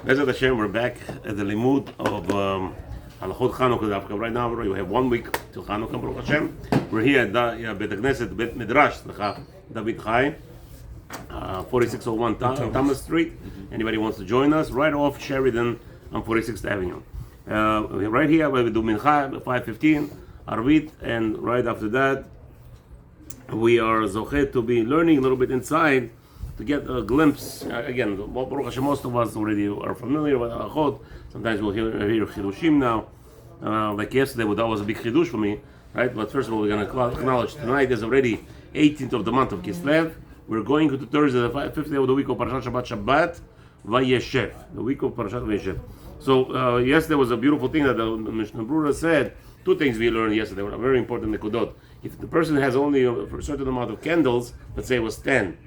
Bezat Hashem, we're back at the limud of Halachot Hanukkah. Right now, we have 1 week till Hanukkah, Baruch Hashem. We're here at Bet Knesset, Bet Midrash, David Chai, 4601 Thomas Street. Anybody wants to join us? Right off Sheridan on 46th Avenue. Right here, we do Mincha at 5:15, Arvit, and right after that, we are zochet to be learning a little bit inside to get a glimpse. Again, Baruch Hashem, most of us already are familiar with Halachot. Sometimes we'll hear chidushim now. Like yesterday, that was a big chidush for me, right? But first of all, we're going to acknowledge tonight is already 18th of the month of Kislev. We're going into Thursday, the 5th day of the week of Parashat Shabbat, Vayeshev, the week of Parashat Vayeshev. So yesterday was a beautiful thing that the Mishnah Brura said. Two things we learned yesterday were very important nekudot. If the person has only a certain amount of candles, let's say it was 10.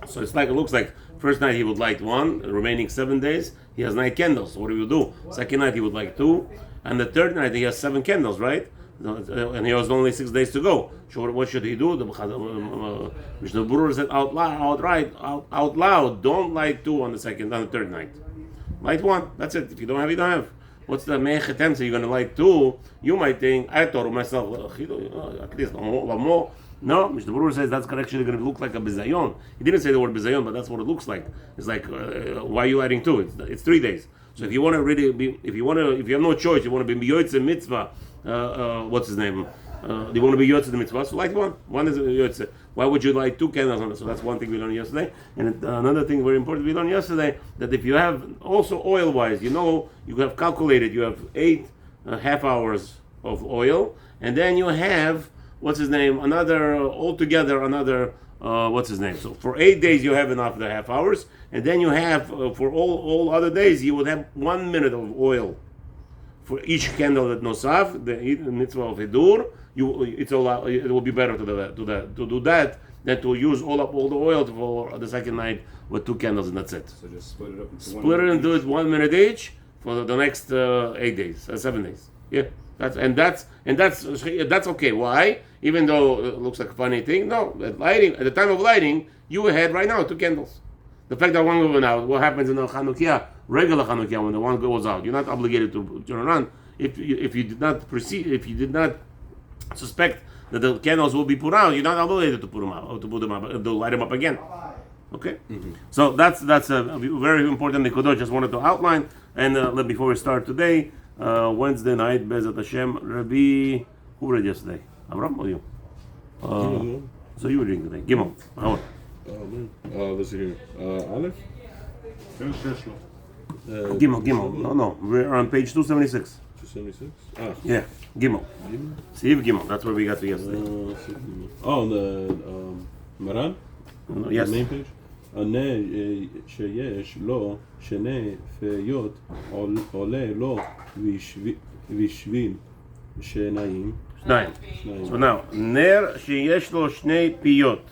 So it looks like first night he would light 1, the remaining 7 days he has 9 candles. So what do you do? Second night he would light 2, and the third night he has 7 candles, right? And he has only 6 days to go. So what should he do? The Mishnah Brura said out loud, don't light 2 on the third night. Light 1. That's it. If you don't have, you don't have. What's the me'echetem? So you're going to light 2. You might think, I thought to myself, at least more. No, Mishnah Brura says that's actually going to look like a bizayon. He didn't say the word bizayon, but that's what it looks like. It's like, why are you adding 2? It's 3 days. So if you want to really be, if you have no choice, you want to be miyotze mitzvah. What's his name? You want to be yotze the mitzvah. So light 1. 1 is yotze. Why would you light 2 candles on it? So that's one thing we learned yesterday. And another thing very important we learned yesterday, that if you have also oil-wise, you have calculated, you have 8 half hours of oil, and then you have another So for 8 days you have enough the half hours, and then you have for all other days you would have 1 minute of oil for each candle that nosaf, the mitzvah of hidur. It will be better to do that than to use all the oil for the second night with 2 candles, and that's it. So just split it up into split it into 1 minute each for the next 8 days, 7 days. Yeah. That's okay. Why? Even though it looks like a funny thing, no. At the time of lighting, you had right now 2 candles. The fact that one goes out, what happens in the Hanukkah, regular Hanukkah, when the one goes out, you're not obligated to turn around. If you did not suspect that the candles will be put out, you're not obligated to put them out, to light them up again. Okay, So that's a very important nikudot. Just wanted to outline, and before we start today. Wednesday night, Bezat Hashem, Rabbi, who read yesterday? Avram or you? So you were reading today. Gimel. Let's see here. Aleph? Gimel. No. We're on page 276. 276? Yeah, Gimel. Siv Gimel. That's where we got to yesterday. The Maran? Yes. The main page? שיש לו שני פיות עולה לו בשביל שניים. So now, ner שיש לו שני פיות.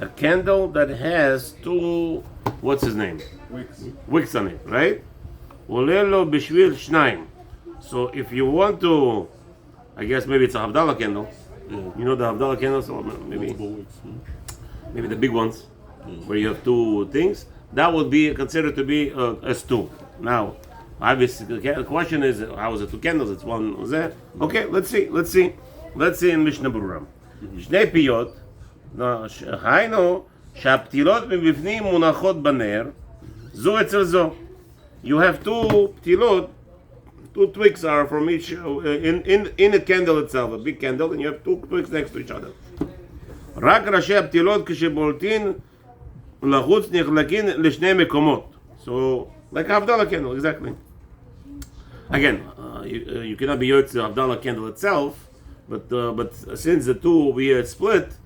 A candle that has 2, what's his name? Wicks on it, right? עולה לו בשביל שניים. So if you want to, I guess maybe it's a Havdalah candle. Yeah. You know the Havdalah candles? Maybe the big ones. Where you have 2 things, that would be considered to be as 2. Now, obviously, the question is, how is it 2 candles? It's 1. Was that okay? Let's see in Mishnah Brura. Shnei piyot, hayno שהפתילות מבפנים מונחות בנר, זו אצל זו. You have 2 ptilot, 2 twigs are from each in a candle itself, a big candle, and you have 2 twigs next to each other. רק ראשי הפתילות כשבולטין לחוץ נחלקין לשני מקומות. So, like Havdalah candle, exactly. Again, you cannot be yotze the Havdalah candle itself, but since the 2 over here split,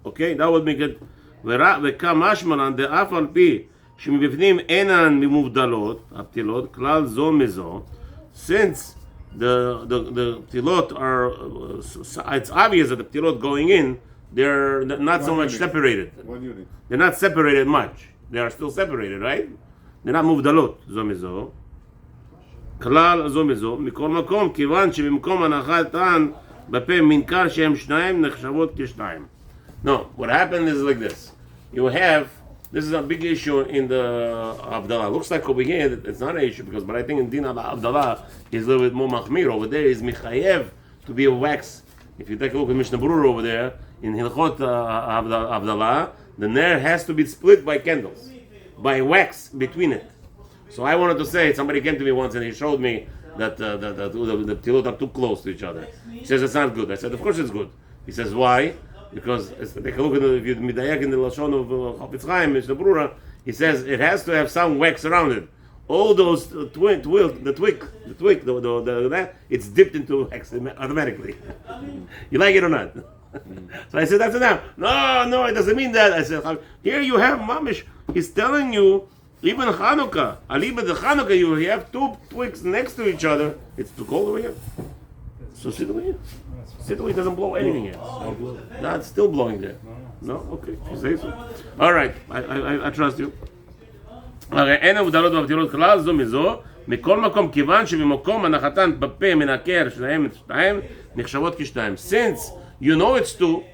okay, that would make it. וכמשמען דאף על פי שמבפנים אינן ממובדלות, הפתילות, כלל זו מזו, since the ptilot are, it's obvious that the ptilot going in, they're not so much separated. 1 unit. They're not separated much. They are still separated, right? They're not מובדלות, זו מזו. כלל זו מזו, מכל מקום, כיוון שבמקום הנחתן בפה מנכר שהם שניים נחשבות כשניים. No, what happened is like this. You have this is a big issue in the Abdallah. Looks like over here that it's not an issue but I think in Din Abdallah is a little bit more machmir. Over there is Michayev to be a wax. If you take a look at Mishnah Berurah over there, in Halachot Abdallah, the ner has to be split by candles, by wax between it. So I wanted to say, somebody came to me once and he showed me that the tilot are too close to each other. He says it's not good. I said, of course it's good. He says, why? Because take a look at if you midayak in the lashon of Chafetz Chaim, Mishnah Berurah, he says it has to have some wax around it. All those twig, it's dipped into wax automatically. You like it or not? So I said, that's enough. No, it doesn't mean that. I said, here you have Mamish. He's telling you, even Hanukkah, the Hanukkah, you have two twigs next to each other. It's too cold over here. So sit over here. Sit over here, it doesn't blow anything here. No, it's still blowing there. No? Okay, you say so. All right, I trust you. הרי אין הבדלות בבטילות כלל זו מזו, מכל מקום כיוון שבמקום הנחתן בפה מנקר שלהם שתיים נחשבות כשתיים. Since you know it's two,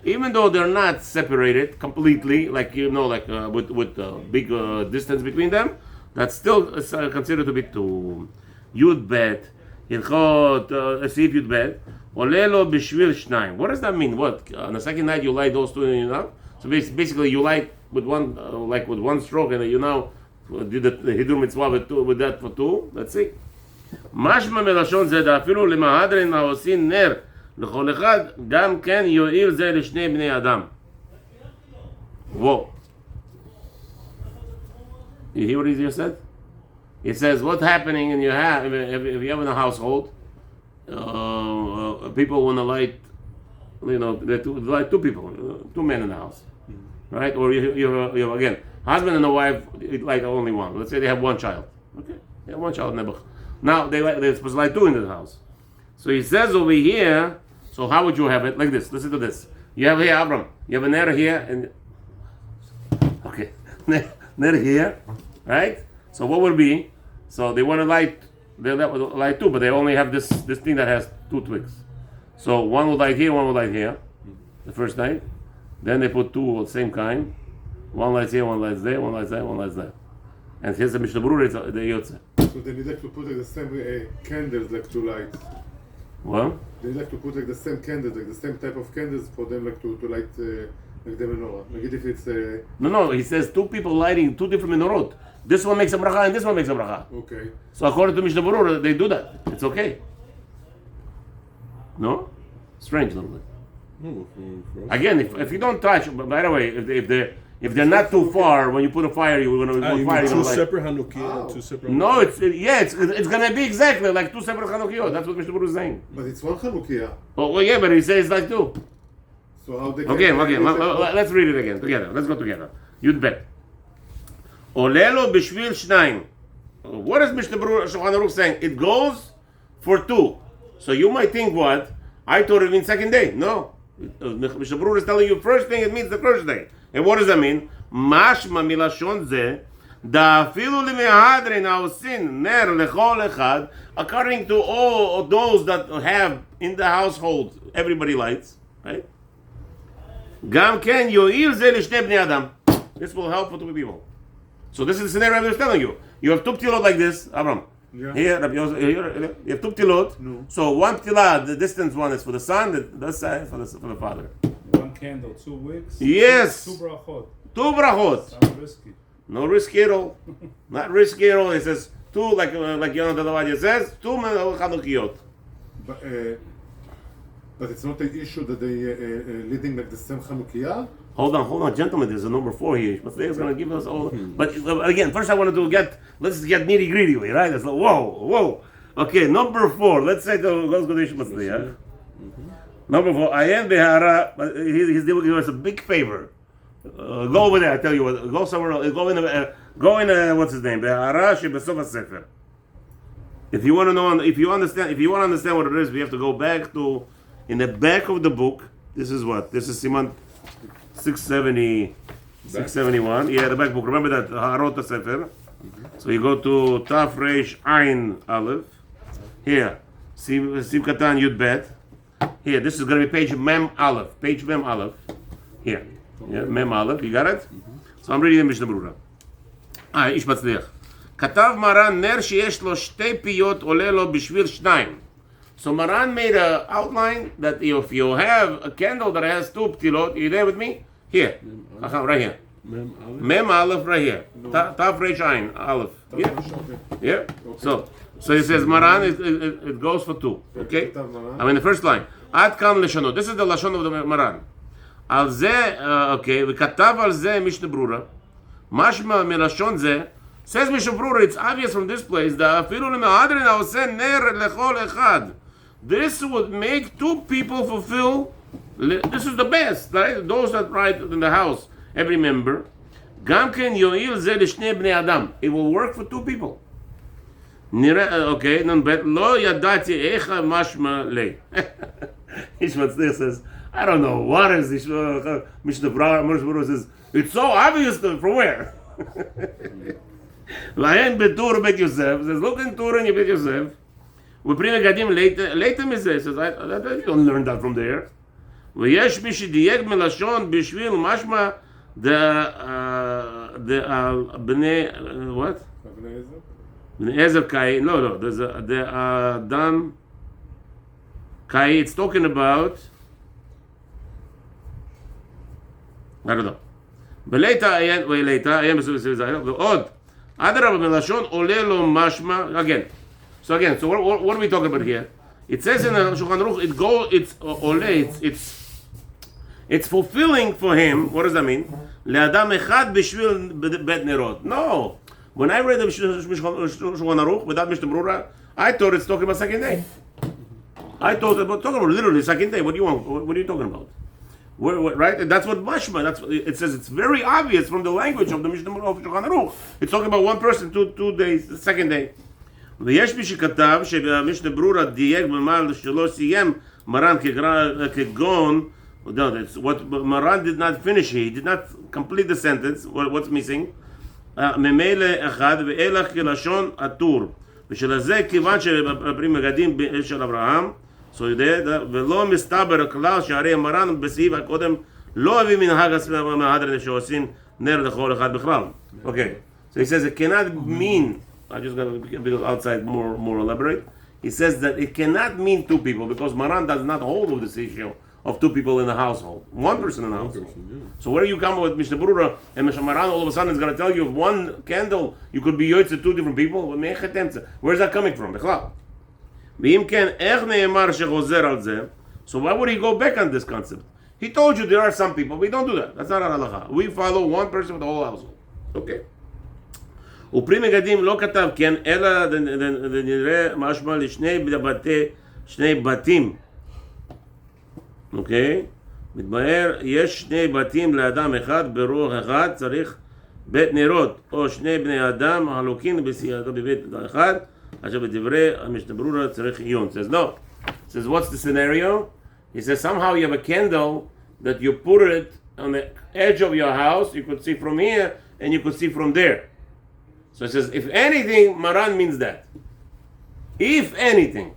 even though they're not separated completely, like with big distance between them, that's still considered to be two. Yud bet, הלכות סעיף יוד bet, עולה לו בשביל שניים. What does that mean? What? On the second night you light those two in your mouth? So basically you light with one, with one stroke, and you now did the hidur mitzvah with that for two. Let's see. משמע מלשון זה אפילו למהדרין העושים נר לכל אחד, גם כן יועיל זה לשני בני אדם. Whoa. You hear what he just said? It says what's happening in your house, if you have in a household, people want to light, light two people, two men in the house. Right? Or you have again, husband and a wife, like only one. Let's say they have one child. Okay, they have one child. Now they're supposed to light two in the house. So he says over here. So how would you have it? Like this. Listen to this. You have here, Abram. You have a ner here, and okay, ner here, right? So what would be? So they want to light. They light two, but they only have this thing that has two twigs. So one will light here, one will light here. The first night. Then they put two of the same kind. One lights here, one lights there, one lights there, one lights there. And here's the Mishnah Berurah, the Yotze. So they need to put the same candles like to light. What? They like to put the same candles, the same type of candles for them to light the menorah. Like if it's No, he says two people lighting two different menorot. This one makes a bracha and this one makes a bracha. Okay. So according to Mishnah Berurah, they do that. It's okay. No? Strange a little bit. Again, if you don't touch, by the way, if they're not too far, when you put a fire, you're going to put fire. Two separate Hanukkah, two separate. No, it's going to be exactly like two separate Hanukkah. That's what Mishnah Berurah is saying. But it's one Hanukkah. Oh, well, yeah, but he says like two. So how they? Okay. Let's read it again together. Let's go together. Yud bet. Olelo b'shvil shnayim. What is Mishnah Berurah Shulchan Aruch saying? It goes for two. So you might think what? I thought it means second day. No. Mishnah Berurah is telling you first thing, it means the first day. And what does that mean? Mashma milashon ze da'afilu limehadrin ha'osin ner lechol echad, according to all those that have in the household, everybody lights, right? Gam ken yo'il ze l'shnei bnei adam. This will help for two people. So this is the scenario I'm just telling you. You have two ptilot like this, Avram. Yeah. Here, you have two ptilot. No. So one ptilah, the distance one is for the son, the side for the father. One candle, 2 wicks. Yes. Two brachot. Two brachot. Sounds risky. No risky at all. Not risky at all. It says two, like Yonah Tadavadia says, two Chanukiyot. But it's not an issue that they leading like the same Chanukiah. Hold on, gentlemen. There's a number 4 here. Matzliach is going to give us all. But again, first I wanted to let's get nitty gritty, right? It's like whoa. Okay, number 4. Let's say the Gos Godesh Matzliach. Number 4. Ayen behara. He's giving us a big favor. Go over there. I tell you what. Go somewhere else. Go in. What's his name? Behara shebesof hasefer. If you want to know, if you want to understand what it is, we have to go back to in the back of the book. This is what? This is Siman 671. Yeah, the back book. Remember that Harot Sefer. So you go to Taf Reish Ayin Aleph. Here, Siv Katan Yud Bet. Here, this is going to be page Mem Aleph. Page Mem Aleph. Here. Yeah, Mem Aleph, you got it? So I'm reading the Mishnah Berurah. איש מצליח. כתב מרן נר שיש לו שתי פיות עולה לו בשביל שניים. So Maran made an outline that if you have a candle that has two ptilot, you there with me? Here. Right here. Mem Aleph right here. Taf Reish Ayin Aleph. Yeah. Yeah. So he says Maran, it goes for two. Okay? I mean the first line. עד כאן לשונות. This is the לשון of the Maran. על זה, okay, וכתב על זה משנה ברורה. משמע מלשון זה, says משנה ברורה, it's obvious from this place, that אפילו למהדרין העושה נר לכל אחד. This would make two people fulfill, this is the best, right? Those that write in the house, every member. גם כן יועיל זה לשני בני אדם. It will work for two people. נראה, אוקיי, נ"ב, לא ידעתי איך משמע לי. איש מצליח says, I don't know, what is this? Mishnah Berurah says, it's so obvious from where? לעיין בטור בית יוסף, says, look in Tur in בית יוסף, ופרי מגדים later מזה, says, I don't learn that from there. ויש מי שדייק מלשון בשביל משמע בני, what? בני עזר קאי, no, there's a Dan קאי, it's talking about, I don't know. ולאיתה עיין בסביב זה, ועוד, אדרבה מלשון עולה לו משמע, again. So what are we talking about here? It says in the Shulchan Aruch, it's fulfilling for him, what does that mean? לאדם אחד בשביל בית נרות. No. When I read the Shulchan Aruch without Mishnah Berurah, I thought it's talking about second day. I thought about talking about literally second day. What do you want? What are you talking about? Right? That's what mashma. It says. It's very obvious from the language of the Mishnah of Shulchan Aruch. It's talking about one person, two days, the second day. ויש מי שכתב שבמשנה ברורה דייק במה שלא סיים מרן כגון. What Maran did not finish, he did not complete the sentence. What's missing? ממילא אחד ואילך כלשון הטור. ושלזה כיוון שבפרי מגדים של אברהם. So you did, ולא מסתבר הכלל שהרי מרן בסעיף הקודם לא הביא מנהג מהדרין שעושים נר לכל אחד בכלל. Okay, so he says it cannot mean, I just got to be outside more elaborate. He says that it cannot mean two people because Maran does not hold with this issue of two people in the household. One person in the household. So where you come with Mishnah Berurah and Mishnah Maran all of a sudden is going to tell you if one candle you could be yotze to two different people? Where's that coming from? ואם כן, איך נאמר שחוזר על זה? So why would he go back on this concept? He told you there are some people, we don't do that. That's not our halacha. We follow one person for the whole household. Okay. ופרי מגדים לא כתב כן, אלא נראה משמע לשני בתים. אוקיי? מתבהר, יש שני בתים לאדם אחד, ברוח אחד, צריך בית נרות, או שני בני אדם החלוקים בסייעתו בבית אחד, עכשיו בדברי המשנה ברורה צריך עיון. Says no. Says what's the scenario? He says somehow you have a candle that you put it on the edge of your house, you could see from here and you could see from there. So it says if anything, Maran means that. If anything,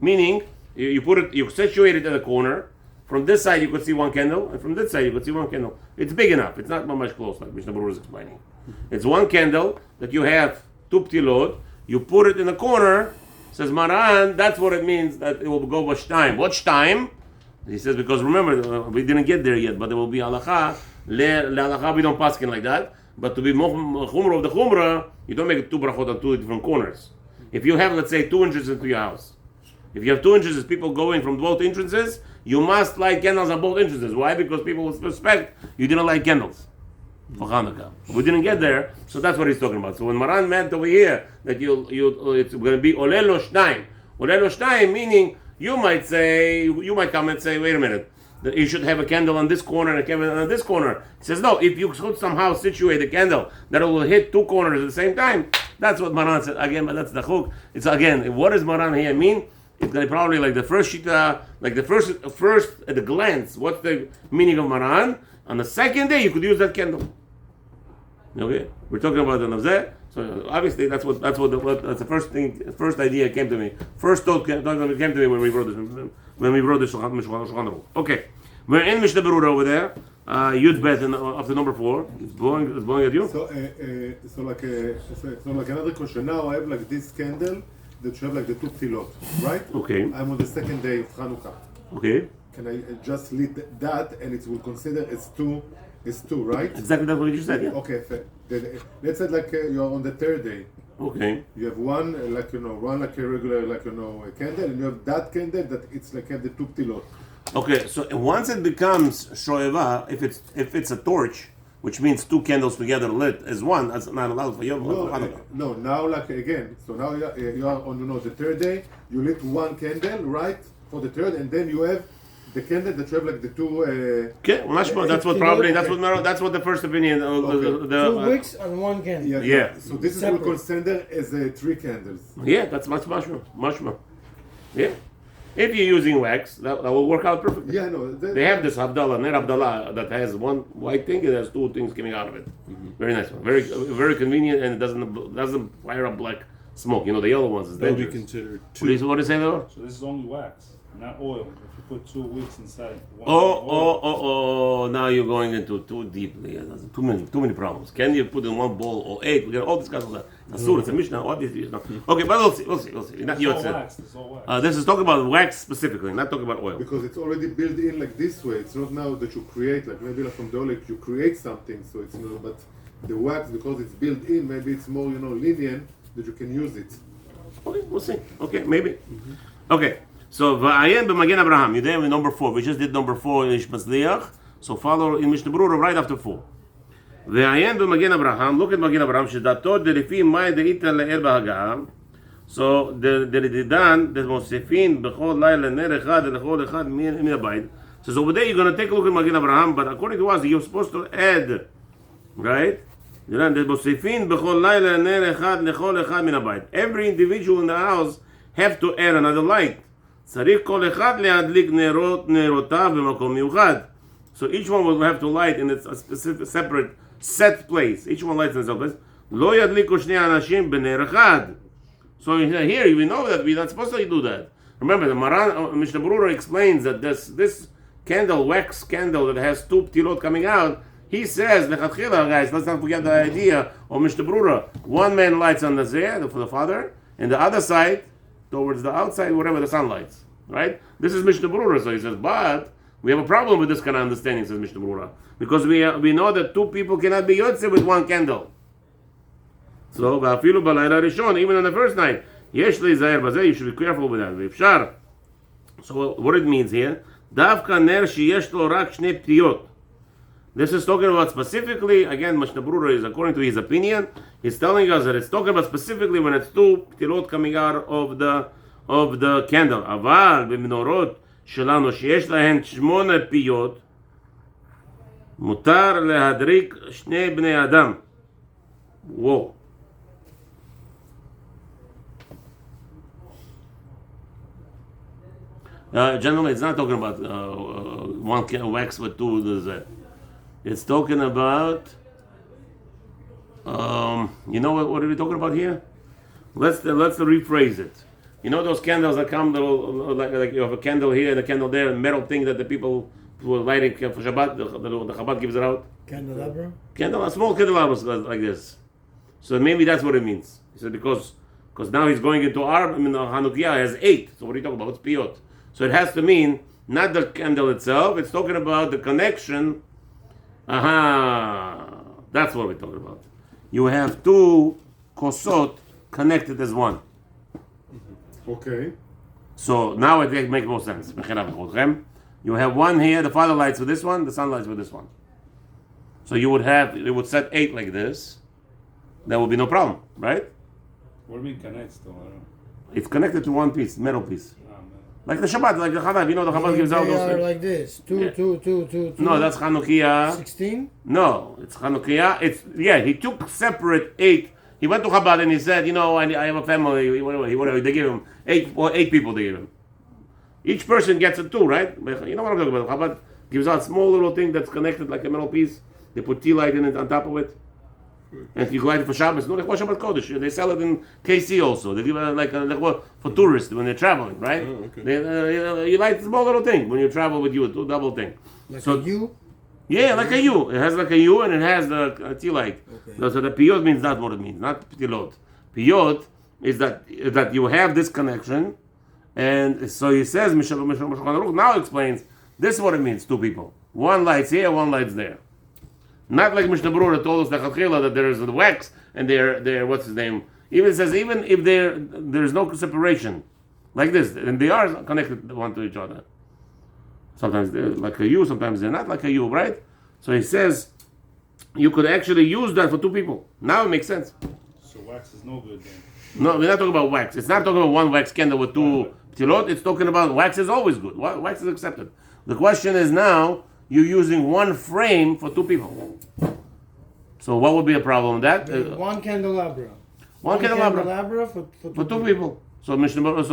meaning you put it, you situate it in the corner. From this side you could see one candle, and from this side you could see one candle. It's big enough. It's not much close like Mishnah Berurah is explaining. It's one candle that you have two ptilot. You put it in the corner, says Maran, that's what it means, that it will go with shtaim. What shtaim? He says, because remember, we didn't get there yet, but there will be halacha. Halacha, we don't paskin like that. But to be chumrah of the chumrah, you don't make two brachot on two different corners. If you have, let's say, 2 entrances into your house. If you have 2 entrances, people going from both entrances, you must light candles on both entrances. Why? Because people will suspect you didn't light candles for Hanukkah. We didn't get there, so that's what he's talking about. So when Maran meant over here that it's going to be olelo shnaim, meaning you might come and say, wait a minute, that you should have a candle on this corner and a candle on this corner. He says no. If you could somehow situate a candle that it will hit 2 corners at the same time, that's what Maran said. Again, but that's the hook. It's again, what does Maran here mean? It's going to be probably like the first shita, like the first at the glance. What's the meaning of Maran? On the second day, you could use that candle. Okay, we're talking about the Navzeh. So obviously, that's the first idea came to me. First thought came to me when we wrote this. Shulchan Aruch. Okay, we're in Mishnah Berurah over there. Yud Bet up to number 4. It's blowing at you. So like another question. Now I have like this candle that you have like the two ptilot, right? Okay. I'm on the second day of Hanukkah. Okay. Can I just lit that and it will consider as two, right? Exactly that's what you said. Yeah. Okay. Then, let's say like you're on the third day. Okay. You have one one like a regular a candle, and you have that candle that it's like have the two ptilot. Okay. So once it becomes shoeva, if it's a torch, which means two candles together lit as one, that's not allowed for you. No. Now like again. So now you are on the third day. You lit one candle, right, for the third, and then you have the candle that you have like the two. Okay, mashma. That's what the first opinion. The 2 wicks on one candle. Yeah. So this is will consider as 3 candles. Yeah, that's mashma. Yeah. If you're using wax, that will work out perfectly. Yeah, no. They have this Ner Abdallah, that has one white thing, it has 2 things coming out of it. Very nice one. Very very convenient, and it doesn't fire up black smoke. You know, the yellow ones is That would be dangerous. considered What two. do you say there? So this is only wax, not oil. If you put 2 wicks inside one oil, Oh, now you're going into too deeply. Too many problems. Can you put in one bowl or 8? We got all discussed on that. Asur, it's a Mishnah. What is it? Okay, but we'll see. Not it's your all set. wax. It's all wax. This is talking about wax specifically, not talking about oil. Because it's already built in like this way. It's not now that you create, like maybe like from the oil, like you create something. So it's but the wax, because it's built in, maybe it's more lenient that you can use it. Okay, we'll see. Okay, maybe. Okay, so Va'ayen b'Magen Abraham. You're there with number 4. We just did number 4 in Matzliach. So follow in Mishnah Berurah right after 4. Va'ayen b'Magen Abraham. Look at Magen Abraham. Shedato derifi mai deita le'er b'hagam. So the Didan, the Mosefin b'chol layla ner echad lechol echad min habayit. So over there you're going to take a look at Magen Abraham, but according to us you're supposed to add, right? Every individual in the house have to add another light. So each one will have to light in a specific separate set place. Each one lights in its own place. So here we know that we're not supposed to do that. Remember, the Maran Mishnah Berurah explains that this candle, wax candle that has 2 ptilot coming out, he says, guys, let's not forget the idea of Mishnah Berurah. One man lights on the zeh, for the father, and the other side, towards the outside, wherever the sun lights. Right? This is Mishnah Berurah. So he says, but we have a problem with this kind of understanding, says Mishnah Berurah. Because we know that 2 people cannot be yotze with 1 candle. So, even on the first night, you should be careful with that. So what it means here, this is talking about specifically, again, Mishnah Berurah is according to his opinion, he's telling us that it's talking about specifically when it's 2 ptilot coming out of the candle. Aval b'menorot shelanu sheyesh lahen 8 piyot, mutar lehadrik 2 bnei adam. Whoa. Generally, it's not talking about 1 wax with 2. It's talking about, you know what are we talking about here? Let's rephrase it. You know those candles that come like you have a candle here and a candle there, a metal thing that the people were lighting for Shabbat. The Chabad gives it out. Candelabra. A small candelabra like this. So maybe that's what it means. He said because now he's going into Hanukkah has 8. So what are you talking about? It's piyot. So it has to mean not the candle itself. It's talking about the connection. Aha, that's what we're talking about. You have 2 kosot connected as 1. Okay. So now it makes more sense. You have 1 here, the father lights with this one, the son lights with this one. So it would set 8 like this. There will be no problem, right? What do you mean connects though? It's connected to 1 piece, metal piece. Like the Shabbat, like the Chabad, the Chabad gives out those They are things. like this. 2. No, that's Hanukkah. 16? No, it's Hanukkah. He took separate 8. He went to Chabad and he said, I have a family, whatever. They gave him 8 people they gave him. Each person gets a 2, right? You know what I'm talking about. Chabad gives out a small little thing that's connected like a metal piece. They put tea light in it on top of it. And if you light it for Shabbos, no, like Shabbat Kodesh. They sell it in KC also. They give it for tourists when they're traveling, right? Oh, okay. You light a small little thing when you travel with you, a double thing. Like So a U? Yeah, like a U. It has like a U and it has the T light. Okay. So the piyot means not what it means, not pilot. Piyot is that you have this connection, and so he says, Shulchan Aruch now explains this is what it means: two people, one lights here, one lights there. Not like Mishnah Berurah told us that there is the wax and they're what's his name. Even says even if there's no separation, like this, and they are connected one to each other. Sometimes they're like a U, sometimes they're not like a U, right? So he says you could actually use that for two people. Now it makes sense. So wax is no good then. No, we're not talking about wax. It's not talking about one wax candle with two ptilot. It's talking about wax is always good. Wax is accepted. The question is now you're using one frame for two people. So what would be a problem with that? One candelabra. One candelabra for for two people. So Mishnah if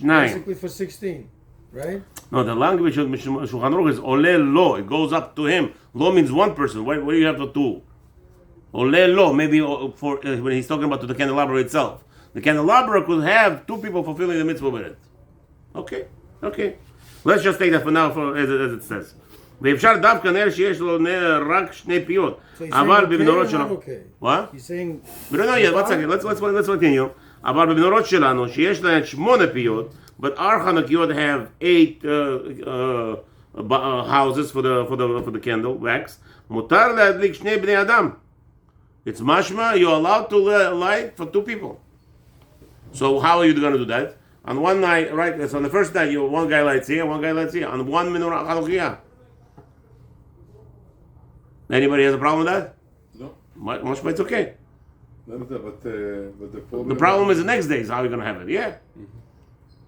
Basically for 16, right? No, the language of Shulchan Aruch is ole lo. It goes up to him. Lo means one person. Why do you have the two? Ole lo, maybe for when he's talking about to the candelabra itself. The candelabra could have two people fulfilling the mitzvah with it. Okay. Let's just take that for now, as it says. ואפשר דווקא נר שיש לו רק שני פיות. אבל במנורות שלנו... What? He's saying... No, yeah, one second. Let's continue. אבל במנורות שלנו, שיש להן 8 פיות, but our Hanukkah have 8 houses for the candle, wax, מותר להדליק שני בני אדם. It's mashma, you're allowed to light for two people. So how are you going to do that? On one night, right, so on the first night, one guy lights here, one guy lights here, on one menorah Hanukkah. Anybody has a problem with that? No. Mashma, it's okay. But the problem... The problem is the next day is how you're going to have it, yeah.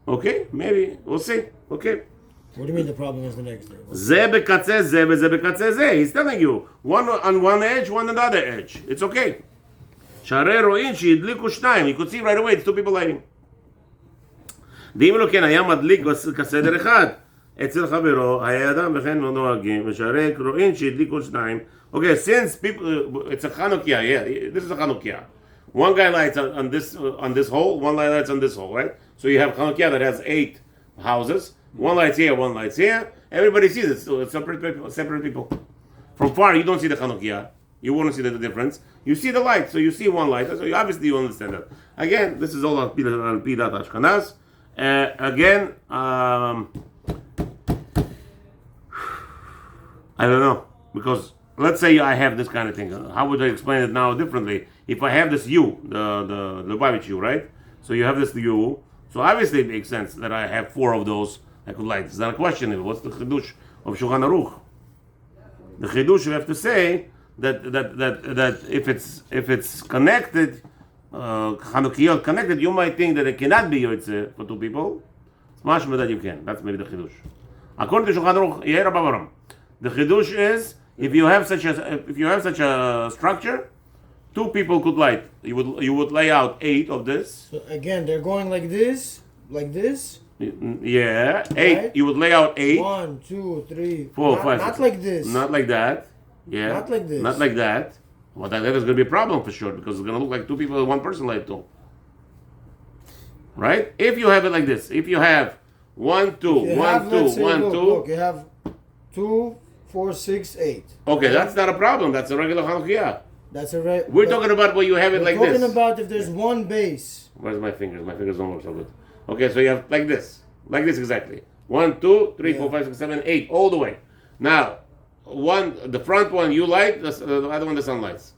Okay, maybe, we'll see, okay. What do you mean the problem is the next day? זה בקצה זה וזה בקצה זה. He's telling you, one on one edge, one on the other edge. It's okay. שהרי רואים שהדליקו שניים. You could see right away, it's two people lighting. ואם לא כן היה מדליק כסדר אחד, אצל חברו היה אדם וכן נוהגים, ושהרי רואים שהדליקו שניים. Okay, since people, it's a Hanukkah, yeah, this is a Hanukkah. One guy lights on this hole, one guy lights on this hole, right? So you have Hanukkah that has 8 houses. One light's here, one light's here. Everybody sees it. So it's separate people. From far, you don't see the Hanukkah. You won't see the difference. You see the light, so you see one light. So obviously you understand that. Again, this is all on Pidat Ashkenaz. Again, I don't know, because let's say I have this kind of thing. How would I explain it now differently? If I have this U, the Lubavitch U, right? So you have this U. So obviously it makes sense that I have 4 of those I could light. It's not a question. What's the chidush of Shulchan Aruch? The chidush you have to say that if it's connected, Hanukkah connected, you might think that it cannot be yotzeh for 2 people. It's mashma that you can. That's maybe the chidush. According to Shulchan Aruch, the chidush is if you have such a structure, 2 people could light. You would lay out 8 of this. So again, they're going like this. Yeah, 8. Right? You would lay out 8. 1, 2, 3, 4, not, 5. Not like this. Not like that. Yeah. Not like this. Not like that. Well, that is going to be a problem for sure because it's going to look like 2 people and 1 person light 2. Right? If you have it like this, if you have 1, 2, 1, 2, 1, 2. Look, you have 2, 4, 6, 8. Okay, that's not a problem. That's a regular Hanukkah. That's a right. We're talking about where you have it like this. We're talking about if there's one base. Where's my fingers? My fingers don't work so good. Okay, so you have like this exactly. 1, 2, 3, 4, 5, 6, 7, 8, all the way. Now, the front one you light, the other one the sun lights.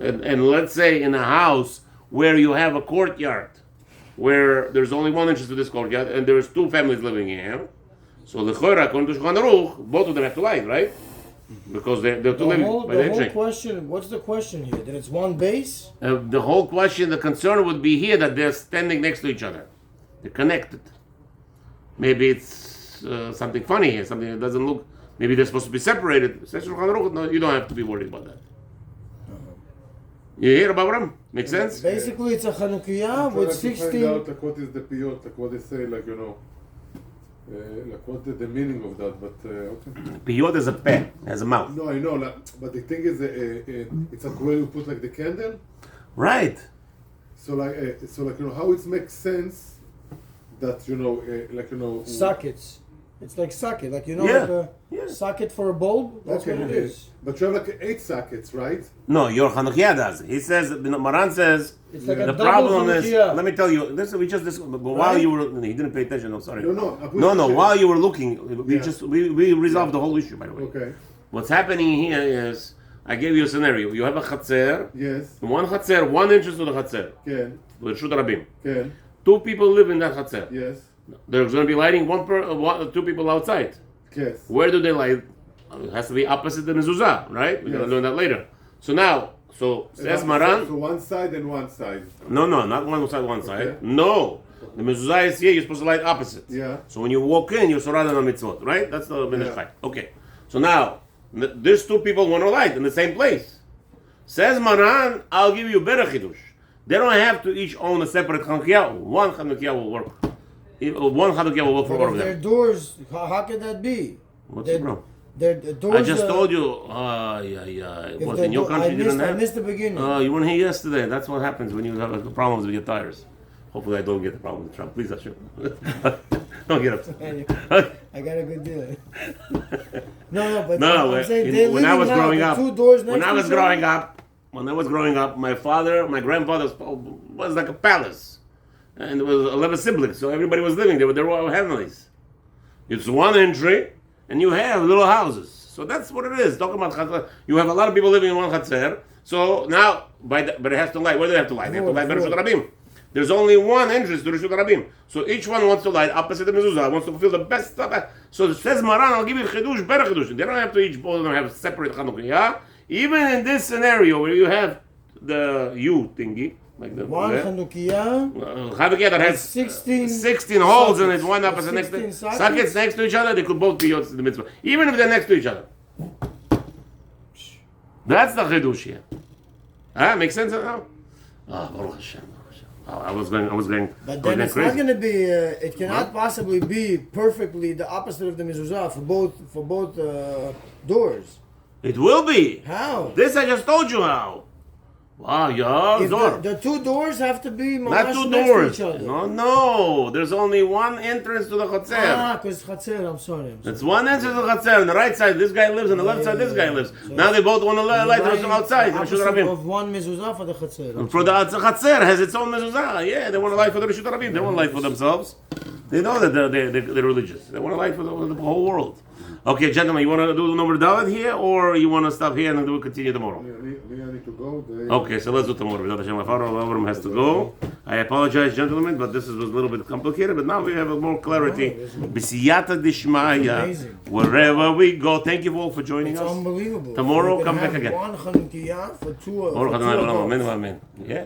And let's say in a house where you have a courtyard, where there's only one entrance to this courtyard, and there's 2 families living here. So the Chora, according to Shulchan Aruch, both of them have to light, right? Because they're 2 living by the whole question. What's the question here? That it's one base? The whole question, the concern would be here that they're standing next to each other. They're connected. Maybe it's something funny here, something that doesn't look. Maybe they're supposed to be separated. No, you don't have to be worried about that. You hear about them? Make sense? Basically, it's a Hanukkah with 16. Find out like what is the piyot, like what they say, like like what the meaning of that. But okay. Piyot is a pen, has a mouth. No, I know, like, but the thing is, it's like where you put like the candle. Right. So how it makes sense that Sockets. It's like socket, like you know, Yeah, like a yeah. socket for a bulb. That's Okay, what it is. But you have like 8 sockets, right? No, your Hanukkah does. He says, Maran says, It's like Yeah. a the double problem is, Hanukkah. let me tell you, but while Right? you were, he didn't pay attention, no, sorry. No, No, while you were looking, Yeah. we resolved the whole issue, by the way. Okay. What's happening here is, I gave you a scenario. You have a chatzer, Yes. one chatzer, 1 inch to the chatzer, Ken. with Shut Rabim. Ken. 2 people live in that chatzer. Yes. There's going to be lighting 2 people outside. Yes. Where do they light? It has to be opposite the mezuzah, right? We're going to Yes. learn that later. So says Maran. So one side and one side. No, not one side. Okay. No, the mezuzah is here. You're supposed to light opposite. Yeah. So when you walk in, you're surrounded on mitzvot, right? That's the minhag. Yeah. Okay. So now there's 2 people want to light in the same place. Says Maran, I'll give you better chidush. They don't have to each own a separate Hanukkah. One Hanukkah will work. One Hanukkah will work for all But of if their them. doors, how can that be? What's Their- the problem? The doors. I just told you. if What the in your door- country you didn't I have? missed the beginning. You weren't here yesterday. That's what happens when you have problems with your tires. Hopefully, I don't get the problem with Trump. Please, Hashem. Don't get upset. I got a good deal. No, but No, I'm saying they're when I living was now, growing the up, 2 doors next when I to was each other. growing up, my grandfather was like a palace, and there was 11 siblings, so everybody was living there. They were all heavenlies. It's one entry, and you have little houses. So that's what it is. Talking about chatzar, you have a lot of people living in one chatzar. So now, but it has to light. Where do they have to light? They have to light by Rishut Rabim. There's only one entrance to Rishut Rabim. So each one wants to light opposite the mezuzah, wants to fulfill the best stuff. So it says Maran, I'll give you chidush, better chidush. They don't have to each both of them have separate Hanukkah. Even in this scenario where you have the U thingy, like the One Hanukkah. Hanukkah that has 16 holes in it, sockets. one opposite next to 16 sockets next to each other, they could both be yotzei the mitzvah. Even if they're next to each other. That's the chidush here. Makes sense now? Baruch Hashem. I was going. But then it's not going to be. It cannot possibly be perfectly the opposite of the mezuzah for both doors. It will be. How? This I just told you how. Wow, yeah, If door. the 2 doors have to be Not mamash 2 next doors. to each other. No. There's only one entrance to the chotzer. Because chatzer. I'm sorry. It's one entrance to the chotzer. On the right side, this guy lives. On the left side, this guy lives. So now they both want to light Right, from outside. the Rishut opposite Rabim. of one mezuzah for the chatzer. For the Chatzer has its own mezuzah. Yeah, they want to light for the Rishut Rabim. They want to light for themselves. They know that they're religious. They want to light for the whole world. Okay, gentlemen, you want to do number Dalet here, or you want to stop here and we'll continue tomorrow? I need to go. Okay, so let's do tomorrow. Without Hashem, my father Avram has to go. I apologize, gentlemen, but this was a little bit complicated. But now we have more clarity. B'siyata dishmaya, Amazing. wherever we go. Thank you all for joining It's us. unbelievable. Tomorrow, You can come back have again. One Hanukkah for 2 Baruch Adonai adults. Olam, amen, amen. Yeah.